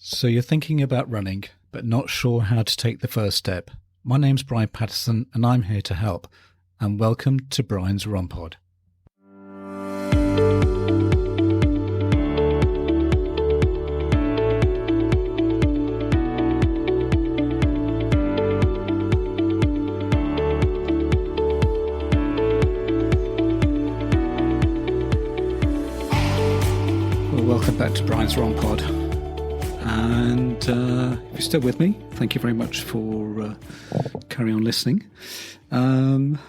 So you're thinking about running, but not sure how to take the first step. My name's Brian Patterson, and I'm here to help. And welcome to Brian's Run Pod. Well, welcome back to Brian's Run Pod. And if you're still with me, thank you very much for carrying on listening.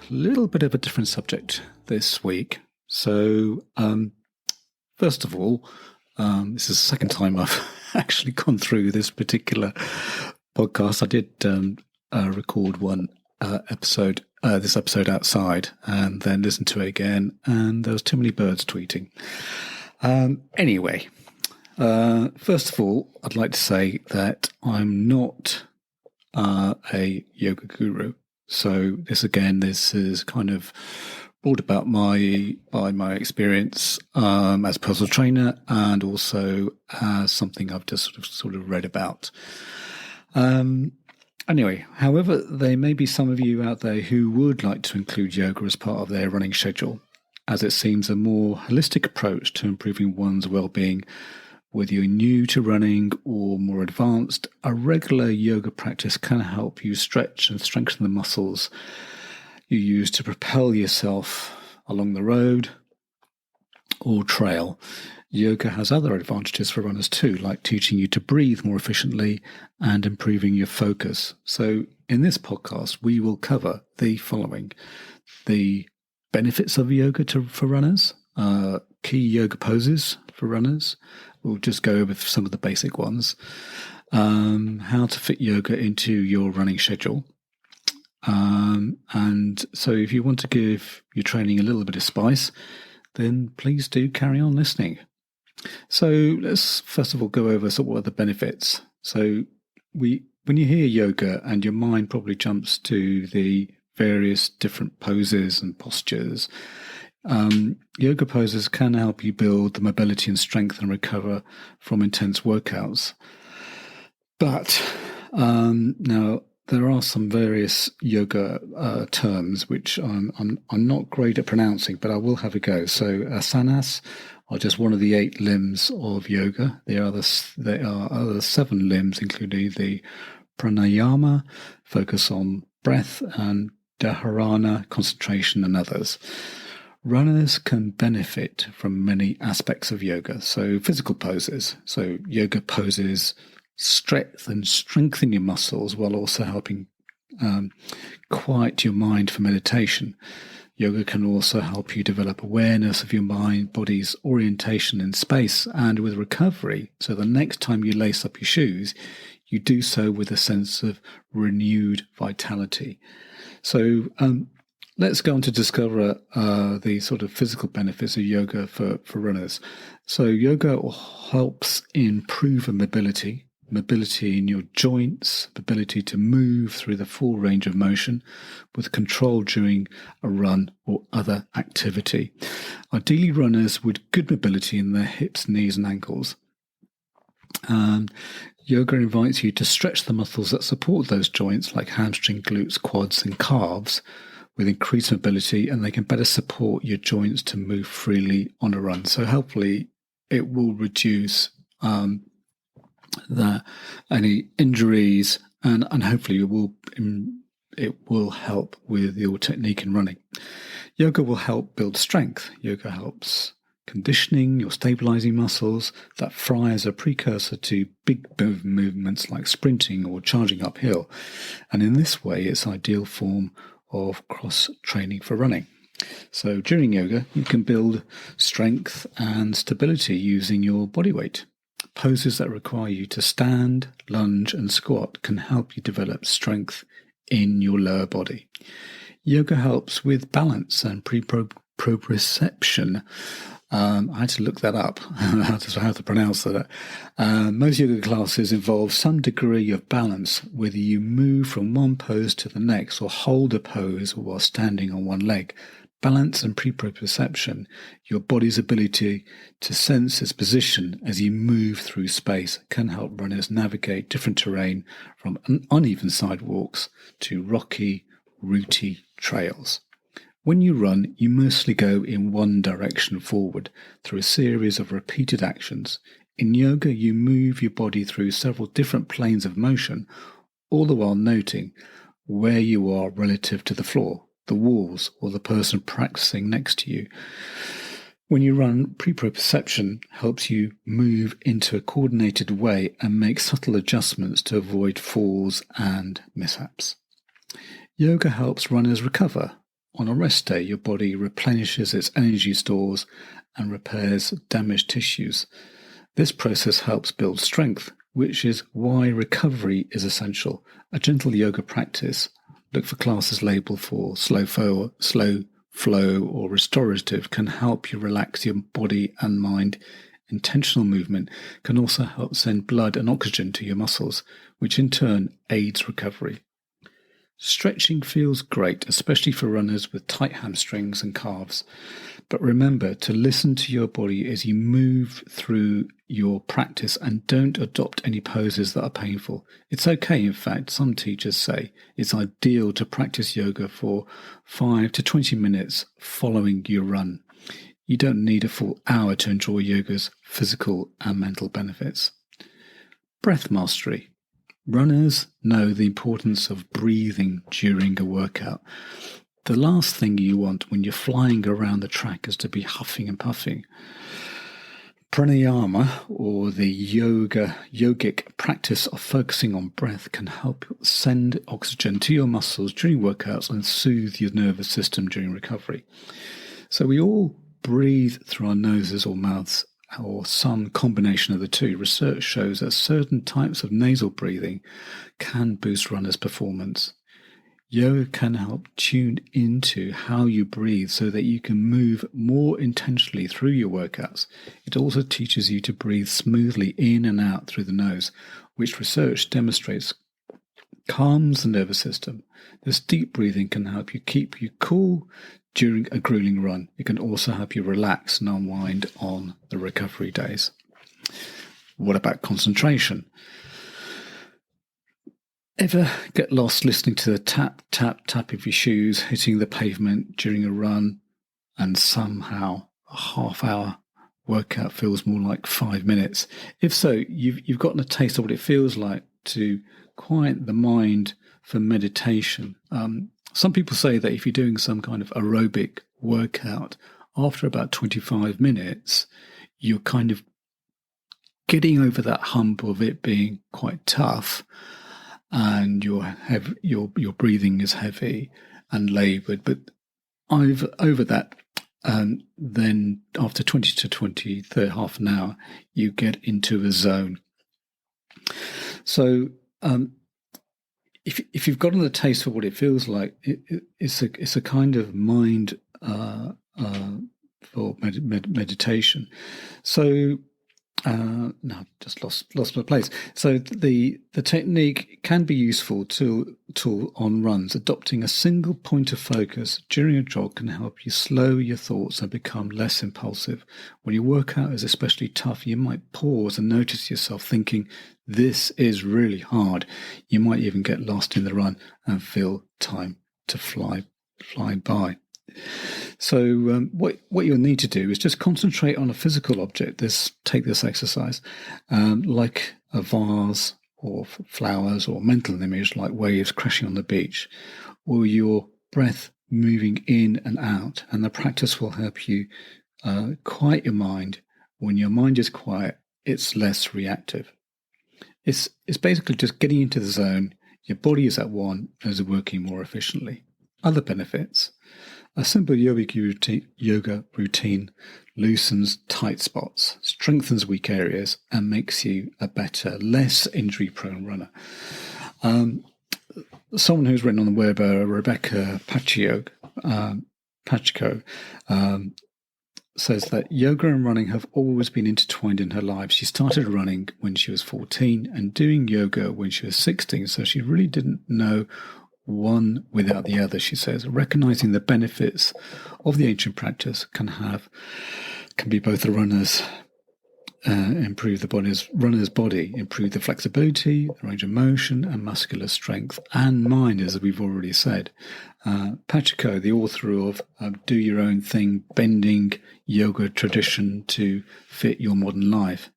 Little bit of a different subject this week. So, first of all, this is the second time I've actually gone through this particular podcast. I did record one episode, this episode outside, and then listen to it again, and there was too many birds tweeting. Anyway. First of all, I'd like to say that I'm not a yoga guru. So this is kind of brought about by my experience as a personal trainer, and also as something I've just sort of read about. Anyway, however, there may be some of you out there who would like to include yoga as part of their running schedule, as it seems a more holistic approach to improving one's well-being. Whether you're new to running or more advanced, a regular yoga practice can help you stretch and strengthen the muscles you use to propel yourself along the road or trail. Yoga has other advantages for runners too, like teaching you to breathe more efficiently and improving your focus. So in this podcast, we will cover the following: the benefits of yoga for runners, key yoga poses for runners. We'll just go over some of the basic ones. How to fit yoga into your running schedule. And so if you want to give your training a little bit of spice, then please do carry on listening. So let's first of all go over what are the benefits. So when you hear yoga, and your mind probably jumps to the various different poses and postures, yoga poses can help you build the mobility and strength and recover from intense workouts. But now there are some various yoga terms which I'm not great at pronouncing, but I will have a go. So asanas are just one of the 8 limbs of yoga. There are other 7 limbs, including the pranayama, focus on breath, and dharana, concentration, and others. Runners can benefit from many aspects of yoga. So physical poses. So yoga poses strengthen your muscles while also helping quiet your mind for meditation. Yoga can also help you develop awareness of your mind, body's orientation in space and with recovery. So the next time you lace up your shoes, you do so with a sense of renewed vitality. So let's go on to discover the sort of physical benefits of yoga for runners. So yoga helps improve mobility in your joints, ability to move through the full range of motion with control during a run or other activity. Ideally, runners with good mobility in their hips, knees, and ankles. Yoga invites you to stretch the muscles that support those joints, like hamstring, glutes, quads, and calves, with increased mobility, and they can better support your joints to move freely on a run. So hopefully it will reduce any injuries, and hopefully it will help with your technique in running. Yoga will help build strength. Yoga helps conditioning your stabilizing muscles that fry as a precursor to big movements like sprinting or charging uphill. And in this way, it's ideal form of cross-training for running. So during yoga, you can build strength and stability using your body weight. Poses that require you to stand, lunge, and squat can help you develop strength in your lower body. Yoga helps with balance and pre-proprioception. I had to look that up, how to pronounce that. Most yoga classes involve some degree of balance, whether you move from one pose to the next or hold a pose while standing on one leg. Balance and pre-proprioception, your body's ability to sense its position as you move through space, can help runners navigate different terrain from uneven sidewalks to rocky, rooty trails. When you run, you mostly go in one direction forward through a series of repeated actions. In yoga, you move your body through several different planes of motion, all the while noting where you are relative to the floor, the walls, or the person practicing next to you. When you run, pre-proprioception helps you move into a coordinated way and make subtle adjustments to avoid falls and mishaps. Yoga helps runners recover. On a rest day, your body replenishes its energy stores and repairs damaged tissues. This process helps build strength, which is why recovery is essential. A gentle yoga practice, look for classes labeled for slow flow or restorative, can help you relax your body and mind. Intentional movement can also help send blood and oxygen to your muscles, which in turn aids recovery. Stretching feels great, especially for runners with tight hamstrings and calves. But remember to listen to your body as you move through your practice and don't adopt any poses that are painful. It's okay, in fact, some teachers say it's ideal to practice yoga for 5 to 20 minutes following your run. You don't need a full hour to enjoy yoga's physical and mental benefits. Breath mastery. Runners know the importance of breathing during a workout. The last thing you want when you're flying around the track is to be huffing and puffing. Pranayama, or the yogic practice of focusing on breath, can help send oxygen to your muscles during workouts and soothe your nervous system during recovery. So we all breathe through our noses or mouths, or some combination of the two. Research shows that certain types of nasal breathing can boost runners' performance. Yoga can help tune into how you breathe so that you can move more intentionally through your workouts. It also teaches you to breathe smoothly in and out through the nose, which research demonstrates calms the nervous system. This deep breathing can help you keep you cool during a grueling run. It can also help you relax and unwind on the recovery days. What about concentration? Ever get lost listening to the tap, tap, tap of your shoes hitting the pavement during a run, and somehow a half-hour workout feels more like 5 minutes? If so, you've gotten a taste of what it feels like to quiet the mind for meditation. Some people say that if you're doing some kind of aerobic workout, after about 25 minutes, you're kind of getting over that hump of it being quite tough, and your breathing is heavy and laboured. But over that, then after 20 to 30, half an hour, you get into a zone. So if you've gotten the taste for what it feels like, it's a kind of mind for meditation. So no, I've just lost my place. So the technique can be useful tool on runs. Adopting a single point of focus during a jog can help you slow your thoughts and become less impulsive. When your workout is especially tough, you might pause and notice yourself thinking, this is really hard. You might even get lost in the run and feel time to fly by. So what you'll need to do is just concentrate on a physical object. Take this exercise, like a vase or flowers, or mental image like waves crashing on the beach, or your breath moving in and out. And the practice will help you quiet your mind. When your mind is quiet, it's less reactive. It's basically just getting into the zone. Your body is at one and is working more efficiently. Other benefits. A simple yoga routine loosens tight spots, strengthens weak areas, and makes you a better, less injury-prone runner. Someone who's written on the web, Rebecca Pacheco, says that yoga and running have always been intertwined in her life. She started running when she was 14 and doing yoga when she was 16, so she really didn't know one without the other, she says. Recognizing the benefits of the ancient practice can be both the runner's improve the runner's body, improve the flexibility, the range of motion, and muscular strength, and mind, as we've already said. Pacheco, the author of Do Your Own Thing, Bending Yoga Tradition to Fit Your Modern Life,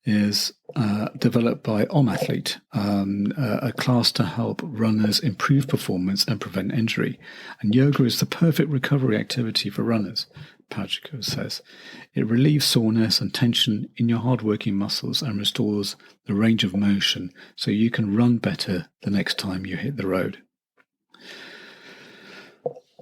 is developed by Athlete, a class to help runners improve performance and prevent injury. And yoga is the perfect recovery activity for runners, Pacheco says. It relieves soreness and tension in your hard-working muscles and restores the range of motion so you can run better the next time you hit the road.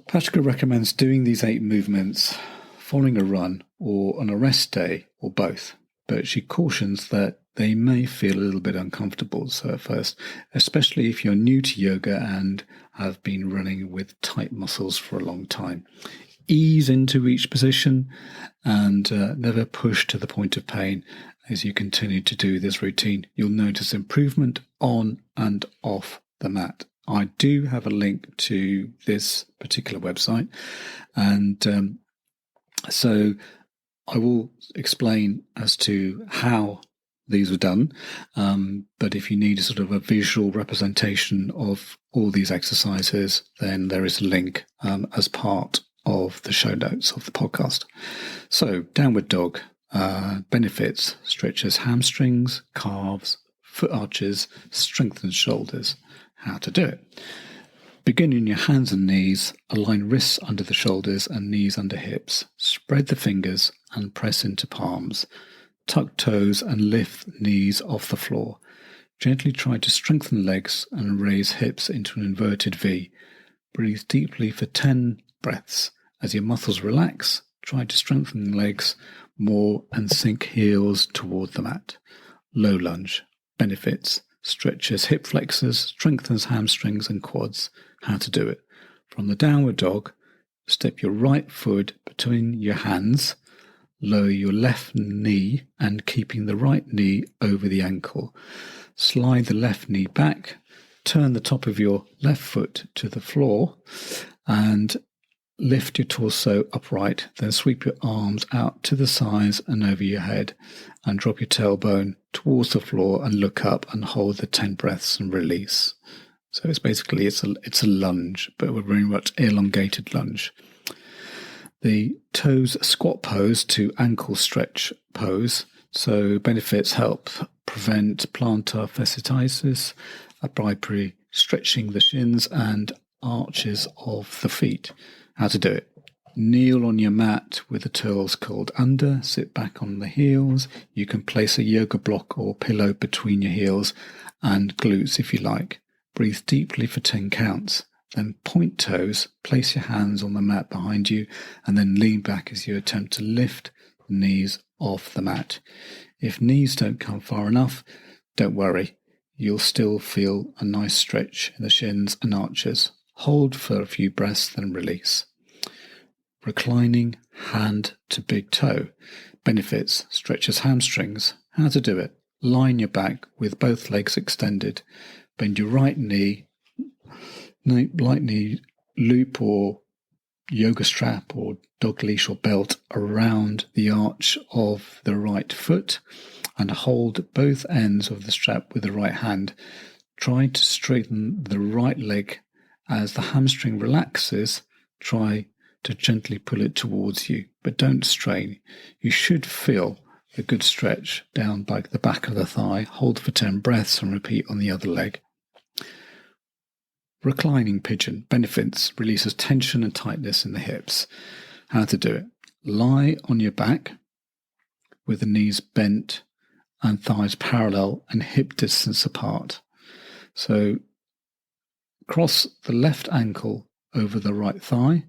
Pacheco recommends doing these 8 movements following a run or on a rest day or both, but she cautions that they may feel a little bit uncomfortable at first, especially if you're new to yoga and have been running with tight muscles for a long time. Ease into each position and never push to the point of pain. As you continue to do this routine, you'll notice improvement on and off the mat. I do have a link to this particular website, and so I will explain as to how these were done, but if you need a sort of a visual representation of all these exercises, then there is a link as part of the show notes of the podcast. So, downward dog benefits: stretches hamstrings, calves, foot arches, strengthens shoulders. How to do it. Begin in your hands and knees, align wrists under the shoulders and knees under hips. Spread the fingers and press into palms. Tuck toes and lift knees off the floor. Gently try to strengthen legs and raise hips into an inverted V. Breathe deeply for 10 breaths. As your muscles relax, try to strengthen legs more and sink heels toward the mat. Low lunge. Benefits: stretches hip flexors, strengthens hamstrings and quads. How to do it. From the downward dog, step your right foot between your hands, lower your left knee and keeping the right knee over the ankle. Slide the left knee back, turn the top of your left foot to the floor and lift your torso upright, then sweep your arms out to the sides and over your head and drop your tailbone towards the floor and look up and hold the 10 breaths and release. So it's basically it's a lunge, but a very much elongated lunge. The toes squat pose to ankle stretch pose. So benefits: help prevent plantar fasciitis by stretching the shins and arches of the feet. How to do it. Kneel on your mat with the toes curled under, sit back on the heels. You can place a yoga block or pillow between your heels and glutes if you like. Breathe deeply for 10 counts. Then point toes, place your hands on the mat behind you, and then lean back as you attempt to lift the knees off the mat. If knees don't come far enough, don't worry. You'll still feel a nice stretch in the shins and arches. Hold for a few breaths, then release. Reclining hand to big toe. Benefits: stretches hamstrings. How to do it. Lie on your back with both legs extended. Bend your right knee, light knee loop or yoga strap or dog leash or belt around the arch of the right foot and hold both ends of the strap with the right hand. Try to straighten the right leg. As the hamstring relaxes, try to gently pull it towards you, but don't strain. You should feel a good stretch down like the back of the thigh. Hold for 10 breaths and repeat on the other leg. Reclining pigeon. Benefits: releases tension and tightness in the hips. How to do it. Lie on your back with the knees bent and thighs parallel and hip distance apart. So cross the left ankle over the right thigh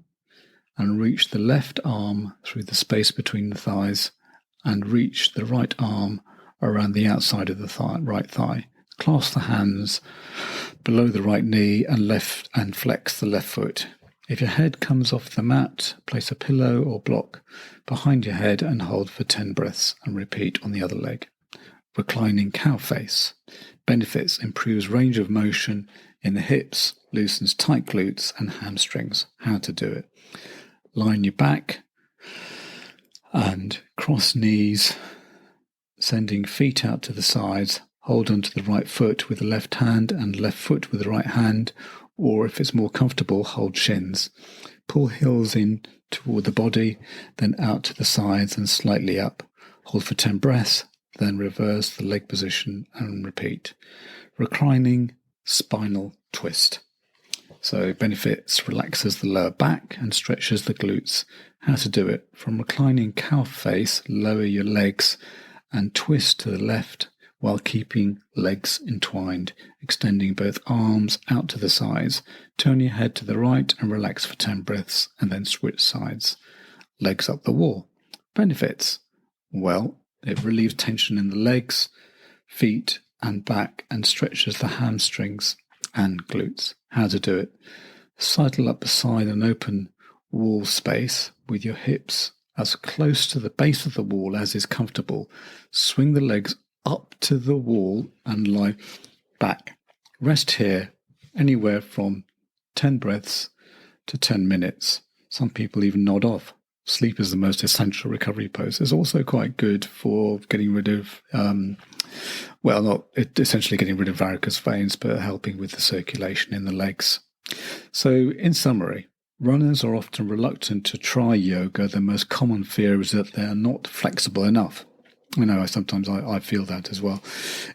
and reach the left arm through the space between the thighs and reach the right arm around the outside of the right thigh. Clasp the hands below the right knee and flex the left foot. If your head comes off the mat, place a pillow or block behind your head and hold for 10 breaths and repeat on the other leg. reclining cow face. Benefits: improves range of motion in the hips, loosens tight glutes and hamstrings. How to do it: line your back and cross knees, sending feet out to the sides. Hold onto the right foot with the left hand and left foot with the right hand, or if it's more comfortable, hold shins. Pull heels in toward the body, then out to the sides and slightly up. Hold for 10 breaths, then reverse the leg position and repeat. Reclining spinal twist. So benefits: relaxes the lower back and stretches the glutes. How to do it: from reclining cow face, lower your legs and twist to the left while keeping legs entwined, extending both arms out to the sides. Turn your head to the right and relax for 10 breaths and then switch sides. Legs up the wall. Benefits: well, it relieves tension in the legs, feet and back and stretches the hamstrings and glutes. How to do it: sidle up beside an open wall space with your hips as close to the base of the wall as is comfortable. Swing the legs up to the wall and lie back. Rest here anywhere from 10 breaths to 10 minutes. Some people even nod off. Sleep is the most essential recovery pose. It's also quite good for getting rid of, essentially getting rid of varicose veins, but helping with the circulation in the legs. So in summary, runners are often reluctant to try yoga. The most common fear is that they are not flexible enough. I know sometimes I feel that as well.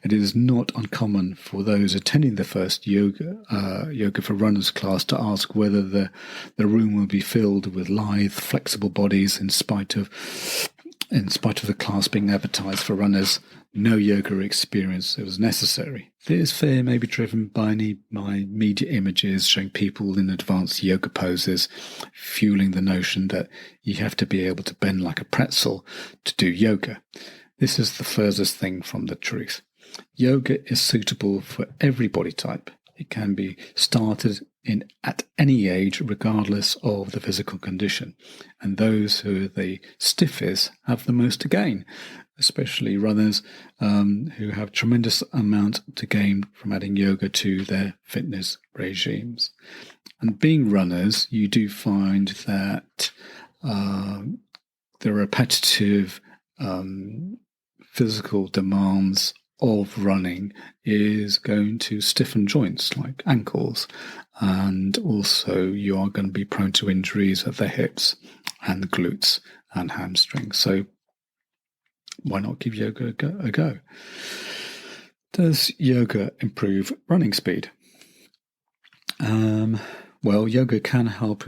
It is not uncommon for those attending the first yoga for runners class to ask whether the room will be filled with lithe, flexible bodies in spite of the class being advertised for runners. No yoga experience was necessary. This fear may be driven by media images showing people in advanced yoga poses, fueling the notion that you have to be able to bend like a pretzel to do yoga. This is the furthest thing from the truth. Yoga is suitable for every body type. It can be started at any age, regardless of the physical condition. And those who are the stiffest have the most to gain, especially runners who have tremendous amount to gain from adding yoga to their fitness regimes. And being runners, you do find that the repetitive physical demands of running is going to stiffen joints like ankles, and also you are going to be prone to injuries of the hips and the glutes and hamstrings. So why not give yoga a go? Does yoga improve running speed? Well, yoga can help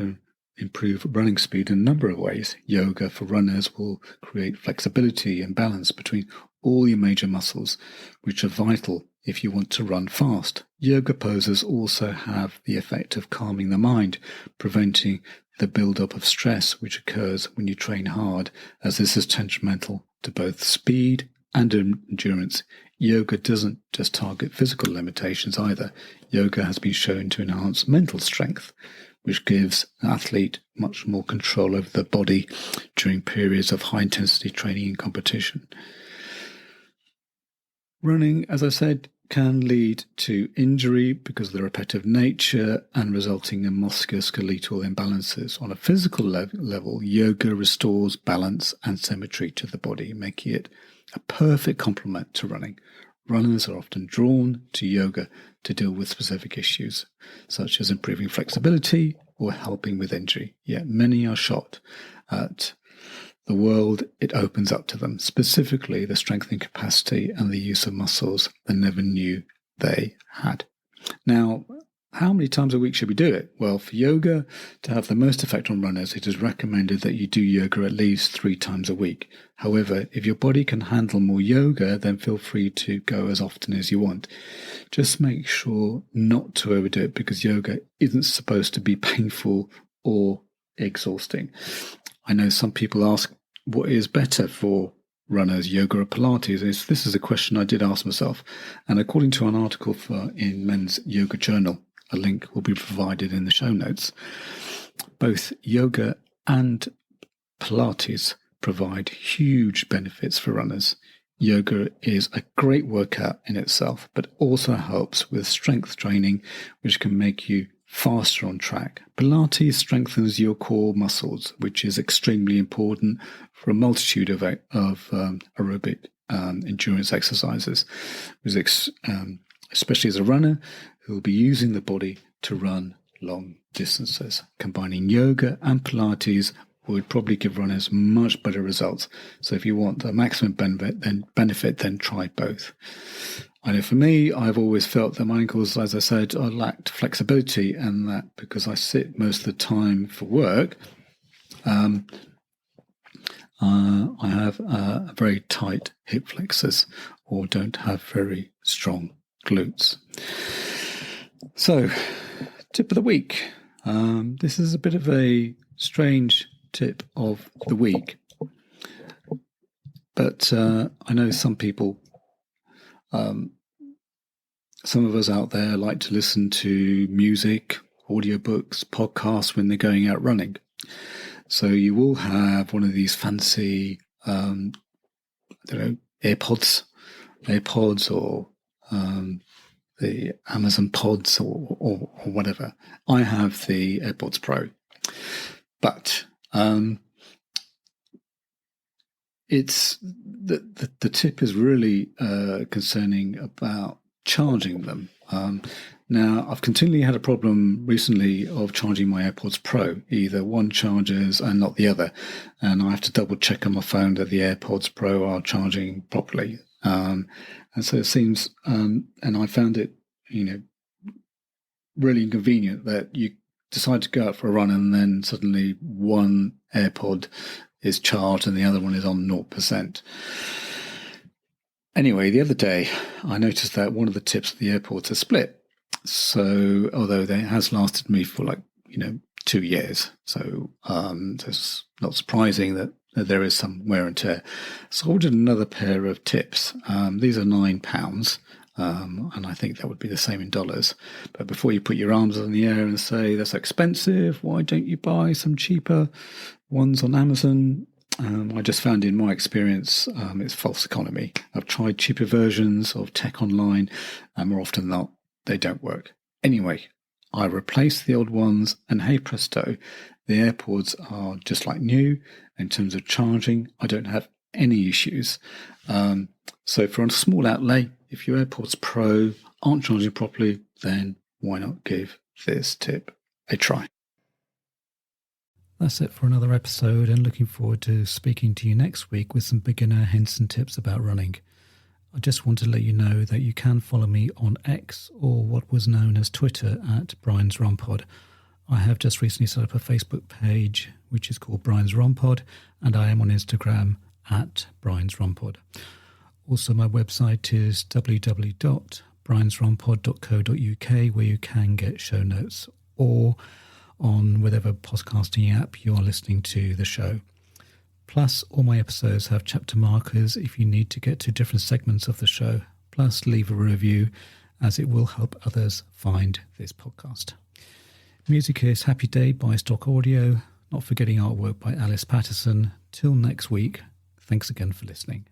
improve running speed in a number of ways. Yoga for runners will create flexibility and balance between all your major muscles, which are vital if you want to run fast. Yoga poses also have the effect of calming the mind, preventing the build-up of stress which occurs when you train hard, as this is detrimental to both speed and endurance. Yoga doesn't just target physical limitations either. Yoga has been shown to enhance mental strength, which gives an athlete much more control over the body during periods of high-intensity training and competition. Running, as I said, can lead to injury because of the repetitive nature and resulting in musculoskeletal imbalances. On a physical level, yoga restores balance and symmetry to the body, making it a perfect complement to running. Runners are often drawn to yoga to deal with specific issues, such as improving flexibility or helping with injury. Yet many are shocked at the world it opens up to them, specifically the strengthening capacity and the use of muscles they never knew they had. Now, how many times a week should we do it? Well, for yoga to have the most effect on runners, it is recommended that you do yoga at least 3 times a week. However, if your body can handle more yoga, then feel free to go as often as you want. Just make sure not to overdo it, because yoga isn't supposed to be painful or exhausting. I know some people ask, what is better for runners, yoga or Pilates? This is a question I did ask myself. And according to an article in Men's Yoga Journal, a link will be provided in the show notes, both yoga and Pilates provide huge benefits for runners. yoga is a great workout in itself, but also helps with strength training, which can make you faster on track. Pilates strengthens your core muscles, which is extremely important for a multitude of aerobic endurance exercises, especially as a runner who will be using the body to run long distances. Combining yoga and Pilates would probably give runners much better results. So if you want the maximum benefit, then try both. I know for me, I've always felt that my ankles, as I said, I lacked flexibility, and that because I sit most of the time for work, I have a very tight hip flexors or don't have very strong glutes. So, tip of the week. This is a bit of a strange tip of the week, but I know some people, some of us out there like to listen to music, audiobooks, podcasts when they're going out running. So you will have one of these fancy, AirPods or the Amazon Pods or whatever. I have the AirPods Pro, but it's the tip is really concerning about charging them. Now, I've continually had a problem recently of charging my AirPods Pro. Either one charges and not the other, and I have to double check on my phone that the AirPods Pro are charging properly. And so it seems, and I found it, really inconvenient that you decide to go out for a run and then suddenly one AirPod is charged and the other one is on 0%. Anyway, the other day I noticed that one of the tips of the AirPods is split. So, although it has lasted me for 2 years, so it's not surprising that there is some wear and tear. So I ordered another pair of tips. These are £9, and I think that would be the same in dollars. But before you put your arms in the air and say, that's expensive, why don't you buy some cheaper ones on Amazon? I just found in my experience, it's false economy. I've tried cheaper versions of tech online, and more often than not, they don't work. Anyway, I replaced the old ones, and hey presto, the AirPods are just like new. In terms of charging, I don't have any issues. So for a small outlay, if your AirPods Pro aren't charging properly, then why not give this tip a try? That's it for another episode, and looking forward to speaking to you next week with some beginner hints and tips about running. I just want to let you know that you can follow me on X, or what was known as Twitter, at Brian's Run Pod. I have just recently set up a Facebook page which is called Brian's Run Pod, and I am on Instagram at Brian's Run Pod. Also, my website is www.briansrunpod.co.uk, where you can get show notes, or on whatever podcasting app you are listening to the show. Plus, all my episodes have chapter markers if you need to get to different segments of the show. Plus, leave a review, as it will help others find this podcast. Music is Happy Day by Stock Audio, not forgetting artwork by Alice Patterson. Till next week, thanks again for listening.